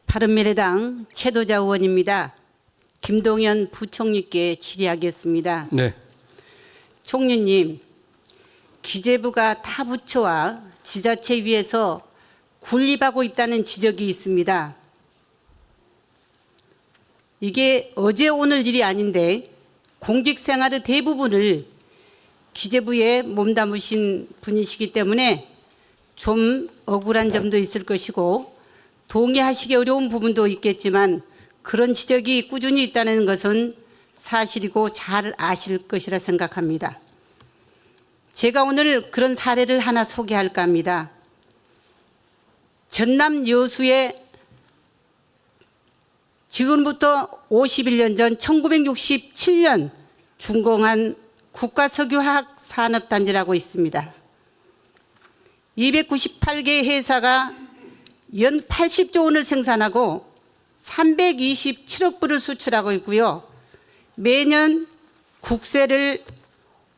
바른미래당 최도자 의원입니다. 김동연 부총리께 질의하겠습니다. 네. 총리님, 기재부가 타 부처와 지자체 위에서 군립하고 있다는 지적이 있습니다. 이게 어제 오늘 일이 아닌데 공직 생활의 대부분을 기재부에 몸담으신 분이시기 때문에 좀 억울한 점도 있을 것이고 동의하시기 어려운 부분도 있겠지만 그런 지적이 꾸준히 있다는 것은 사실이고 잘 아실 것이라 생각합니다. 제가 오늘 그런 사례를 하나 소개할까 합니다. 전남 여수에 지금부터 51년 전 1967년 준공한 국가석유화학산업단지라고 있습니다. 298개 회사가 연 80조 원을 생산하고 327억 불을 수출하고 있고요. 매년 국세를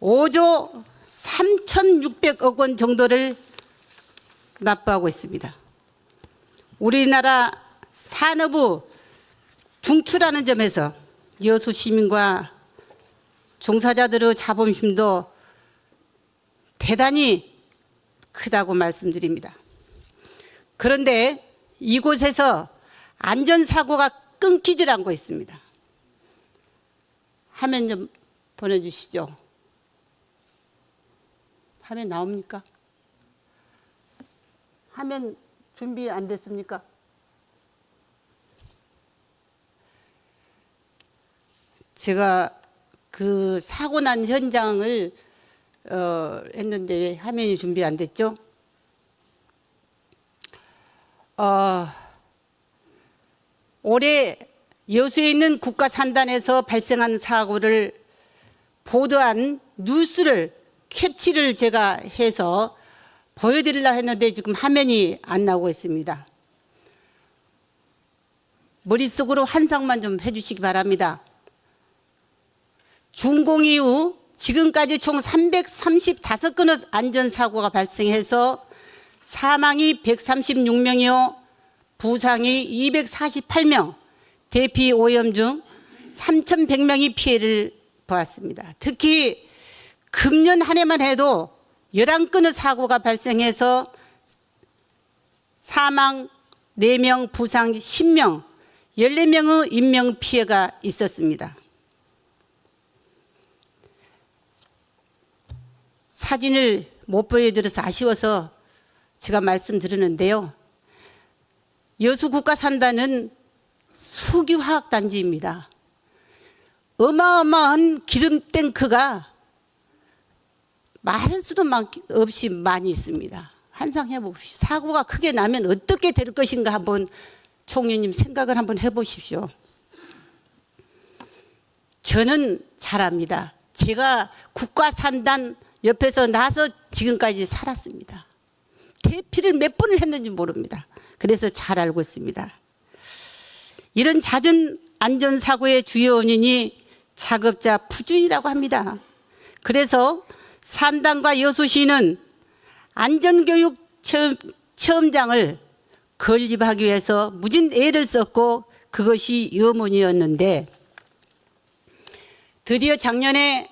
5조 3,600억 원 정도를 납부하고 있습니다. 우리나라 산업의 중추라는 점에서 여수 시민과 종사자들의 자본심도 대단히 크다고 말씀드립니다. 그런데 이곳에서 안전사고가 끊기질 않고 있습니다. 화면 좀 보내주시죠. 화면 나옵니까? 화면 준비 안 됐습니까? 제가 그 사고 난 현장을 했는데 왜 화면이 준비 안 됐죠? 올해 여수에 있는 국가산단에서 발생한 사고를 보도한 뉴스를 캡치를 제가 해서 보여드리려고 했는데 지금 화면이 안 나오고 있습니다. 머릿속으로 환상만 좀 해주시기 바랍니다. 준공 이후 지금까지 총 335건의 안전사고가 발생해서 사망이 136명이요 부상이 248명, 대피 오염 중 3,100명이 피해를 보았습니다. 특히 금년 한 해만 해도 11건의 사고가 발생해서 사망 4명, 부상 10명, 14명의 인명피해가 있었습니다. 사진을 못 보여드려서 아쉬워서 제가 말씀드리는데요. 여수국가산단은 석유화학단지입니다. 어마어마한 기름탱크가 말할 수도 없이 많이 있습니다. 환상해 봅시다. 사고가 크게 나면 어떻게 될 것인가 한번 총리님 생각을 한번 해보십시오. 저는 잘 압니다. 제가 국가산단 옆에서 나서 지금까지 살았습니다. 대피를 몇 번을 했는지 모릅니다. 그래서 잘 알고 있습니다. 이런 잦은 안전사고의 주요 원인이 작업자 부주의라고 합니다. 그래서 산단과 여수시는 안전교육 체험장을 건립하기 위해서 무진 애를 썼고 그것이 염원이었는데 드디어 작년에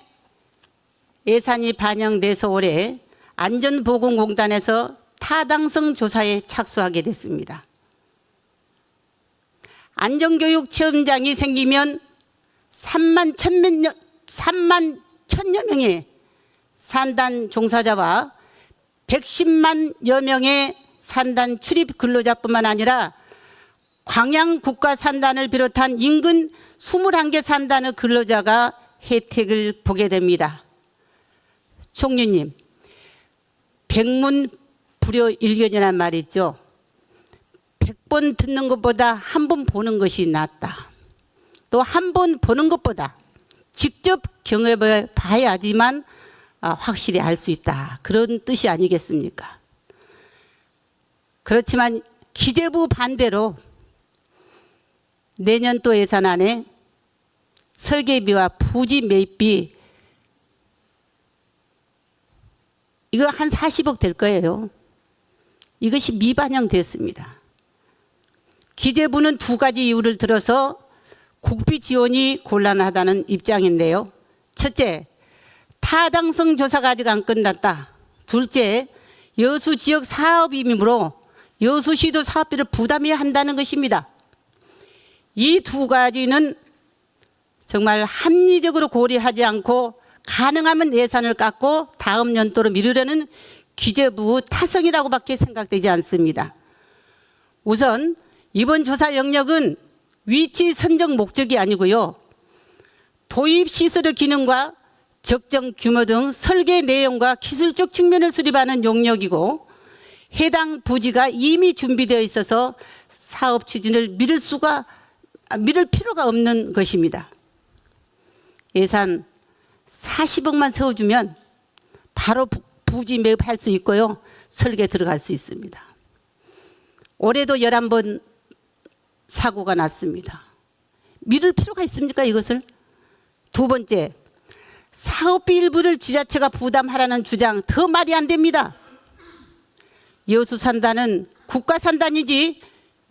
예산이 반영돼서 올해 안전보건공단에서 타당성 조사에 착수하게 됐습니다. 안전교육 체험장이 생기면 3만 1,000여 명의 산단 종사자와 110만여 명의 산단 출입 근로자뿐만 아니라 광양국가산단을 비롯한 인근 21개 산단의 근로자가 혜택을 보게 됩니다. 총리님, 백문불여일견이란 말이 있죠. 100번 듣는 것보다 한 번 보는 것이 낫다. 또 한 번 보는 것보다 직접 경험해 봐야지만 확실히 알 수 있다. 그런 뜻이 아니겠습니까? 그렇지만 기재부 반대로 내년도 예산안에 설계비와 부지 매입비 이거 한 40억 될 거예요. 이것이 미반영됐습니다. 기재부는 두 가지 이유를 들어서 국비 지원이 곤란하다는 입장인데요. 첫째, 타당성 조사가 아직 안 끝났다. 둘째, 여수 지역 사업이므로 여수시도 사업비를 부담해야 한다는 것입니다. 이 두 가지는 정말 합리적으로 고려하지 않고 가능하면 예산을 깎고 다음 연도로 미루려는 기재부 타성이라고밖에 생각되지 않습니다. 우선 이번 조사 영역은 위치 선정 목적이 아니고요. 도입 시설의 기능과 적정 규모 등 설계 내용과 기술적 측면을 수립하는 용역이고 해당 부지가 이미 준비되어 있어서 사업 추진을 미룰 필요가 없는 것입니다. 예산 40억만 세워주면 바로 부지 매입할 수 있고요. 설계 들어갈 수 있습니다. 올해도 11번 사고가 났습니다. 미룰 필요가 있습니까, 이것을? 두 번째, 사업비 일부를 지자체가 부담하라는 주장 더 말이 안 됩니다. 여수 산단은 국가 산단이지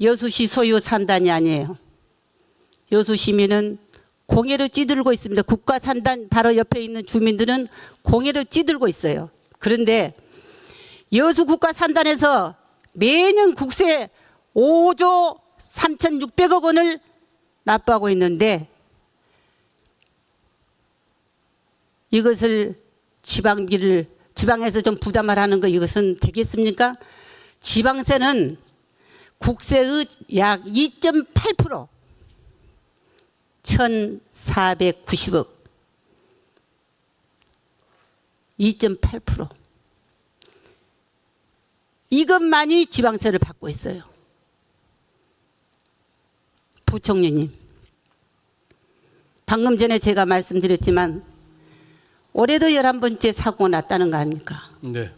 여수시 소유 산단이 아니에요. 여수 시민은 공해로 찌들고 있습니다. 국가 산단 바로 옆에 있는 주민들은 공해로 찌들고 있어요. 그런데 여수 국가 산단에서 매년 국세 5조 3,600억 원을 납부하고 있는데 이것을 지방에서 좀 부담을 하는 거 이것은 되겠습니까? 지방세는 국세의 약 2.8% 1,490억 2.8% 이것만이 지방세를 받고 있어요. 부총리님, 방금 전에 제가 말씀드렸지만 올해도 11번째 사고가 났다는 거 아닙니까? 네.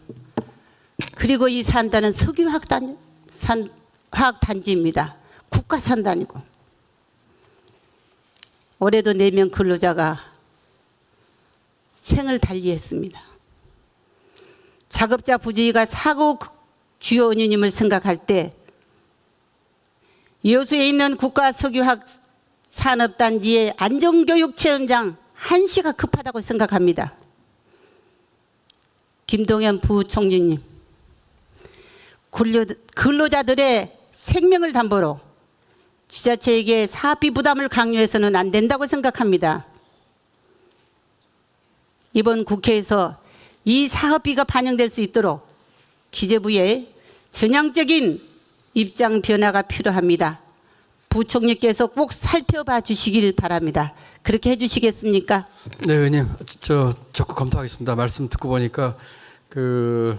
그리고 이 산단은 석유화학단지입니다. 국가산단이고 올해도 4명 근로자가 생을 달리했습니다. 작업자 부지가 사고 주요 원인임을 생각할 때 여수에 있는 국가석유화학산업단지의 안전교육 체험장 1시가 급하다고 생각합니다. 김동연 부총리님, 근로자들의 생명을 담보로 지자체에게 사업비 부담을 강요해서는 안 된다고 생각합니다. 이번 국회에서 이 사업비가 반영될 수 있도록 기재부의 전향적인 입장 변화가 필요합니다. 부총리께서 꼭 살펴봐 주시길 바랍니다. 그렇게 해주시겠습니까? 네, 의원님, 저 적극 검토하겠습니다. 말씀 듣고 보니까 아주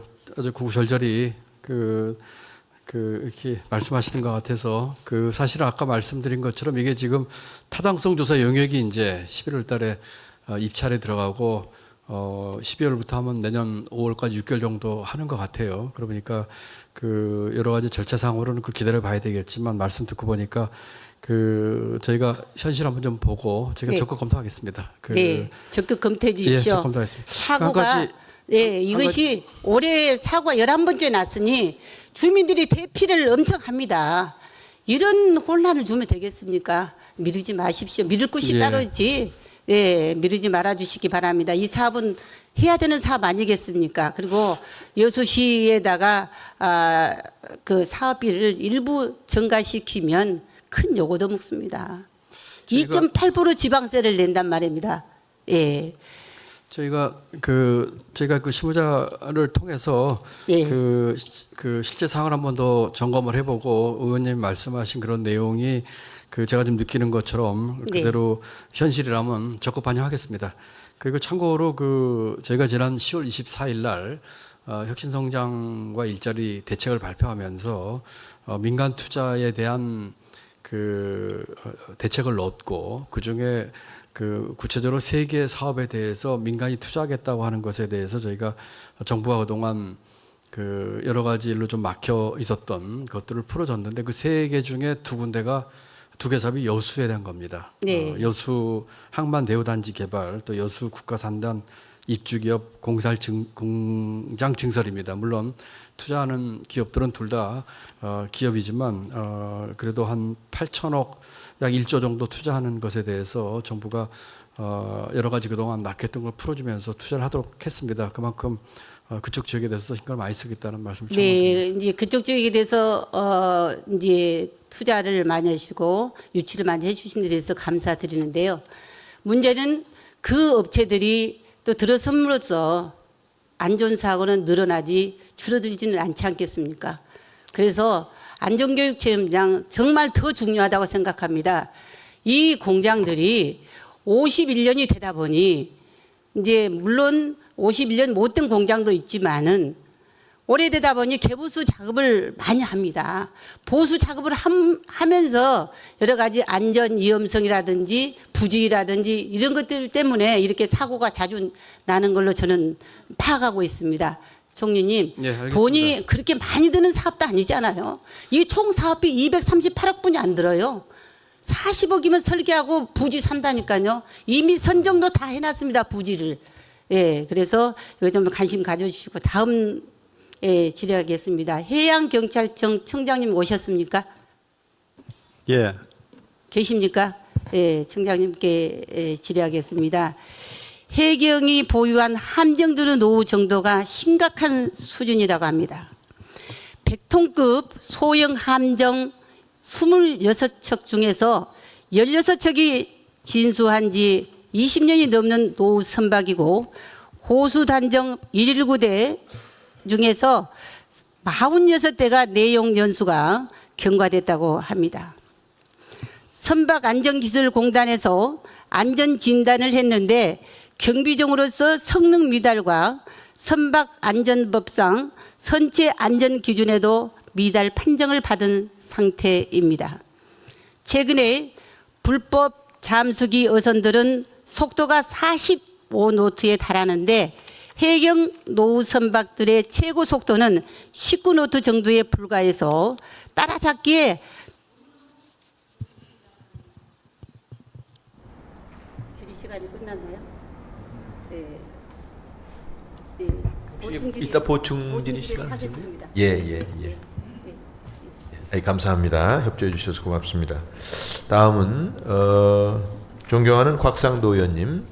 구구절절히 이렇게 말씀하시는 것 같아서 사실은 아까 말씀드린 것처럼 이게 지금 타당성 조사 영역이 이제 11월달에 입찰에 들어가고 12월부터 하면 내년 5월까지 6개월 정도 하는 것 같아요. 그러니까 여러 가지 절차상으로는 그걸 기다려 봐야 되겠지만 말씀 듣고 보니까 저희가 현실 한번 좀 보고 제가 네. 적극 검토하겠습니다. 네, 적극 검토해 주십시오. 예, 적극 검토하겠습니다. 사고가 이것이 올해 사고가 11번째 났으니 주민들이 대피를 엄청 합니다. 이런 혼란을 주면 되겠습니까? 미루지 마십시오. 미룰 곳이 예. 따로 있지. 예, 미루지 말아 주시기 바랍니다. 이 사업은 해야 되는 사업 아니겠습니까? 그리고 여수시에다가 그 사업비를 일부 증가시키면 큰 요구도 먹습니다. 2.8% 지방세를 낸단 말입니다. 예. 저희가 그 실무자를 통해서 예. 실제 상황을 한번 더 점검을 해보고 의원님 말씀하신 그런 내용이 제가 좀 느끼는 것처럼 그대로 현실이라면 적극 반영하겠습니다. 그리고 참고로 저희가 지난 10월 24일 날 혁신성장과 일자리 대책을 발표하면서 민간 투자에 대한 대책을 넣었고 그중에 구체적으로 3개 사업에 대해서 민간이 투자하겠다고 하는 것에 대해서 저희가 정부가 그동안 여러 가지 일로 좀 막혀 있었던 것들을 풀어줬는데 그 3개 중에 2개 사업이 여수에 대한 겁니다. 네. 여수 항만 대우단지 개발 또 여수 국가산단 입주기업 공장 증설입니다. 물론 투자하는 기업들은 둘 다 기업이지만 그래도 한 8천억 약 1조 정도 투자하는 것에 대해서 정부가 여러 가지 그동안 막혔던 걸 풀어주면서 투자를 하도록 했습니다. 그만큼 그쪽 지역에 대해서 신경을 많이 쓰겠다는 말씀을 드립니다. 네, 이제 그쪽 지역에 대해서 이제 투자를 많이 하시고 유치를 많이 해주신 데 대해서 감사드리는데요. 문제는 그 업체들이 또 들어섬으로써 안전사고는 늘어나지 줄어들지는 않지 않겠습니까? 그래서 안전교육 체험장 정말 더 중요하다고 생각합니다. 이 공장들이 51년이 되다 보니 이제 물론 51년 못된 공장도 있지만은 오래되다 보니 개보수 작업을 많이 합니다. 보수 작업을 하면서 여러 가지 안전 위험성이라든지 부지라든지 이런 것들 때문에 이렇게 사고가 자주 나는 걸로 저는 파악하고 있습니다. 총리님, 네, 알겠습니다. 돈이 그렇게 많이 드는 사업도 아니잖아요. 이 총 사업비 238억 분이 안 들어요. 40억이면 설계하고 부지 산다니까요. 이미 선정도 다 해놨습니다. 부지를. 예, 그래서 이거 좀 관심 가져주시고 다음 질의하겠습니다. 해양경찰청 청장님 오셨습니까? 예. 계십니까? 예, 청장님께 질의하겠습니다. 해경이 보유한 함정들의 노후 정도가 심각한 수준이라고 합니다. 100톤급 소형 함정 26척 중에서 16척이 진수한 지 20년이 넘는 노후 선박이고 호수단정 119대 중에서 46대가 내용 연수가 경과됐다고 합니다. 선박안전기술공단에서 안전진단을 했는데 경비종으로서 성능 미달과 선박안전법상 선체안전기준에도 미달 판정을 받은 상태입니다. 최근에 불법 잠수기 어선들은 속도가 45노트에 달하는데 해경 노후 선박들의 최고 속도는 19노트 정도에 불과해서 따라잡기에 질의 시간이 끝났나요? 네. 네. 이따 보충 질의 시간 하겠습니다. 예. 감사합니다. 협조해 주셔서 고맙습니다. 다음은 존경하는 곽상도 의원님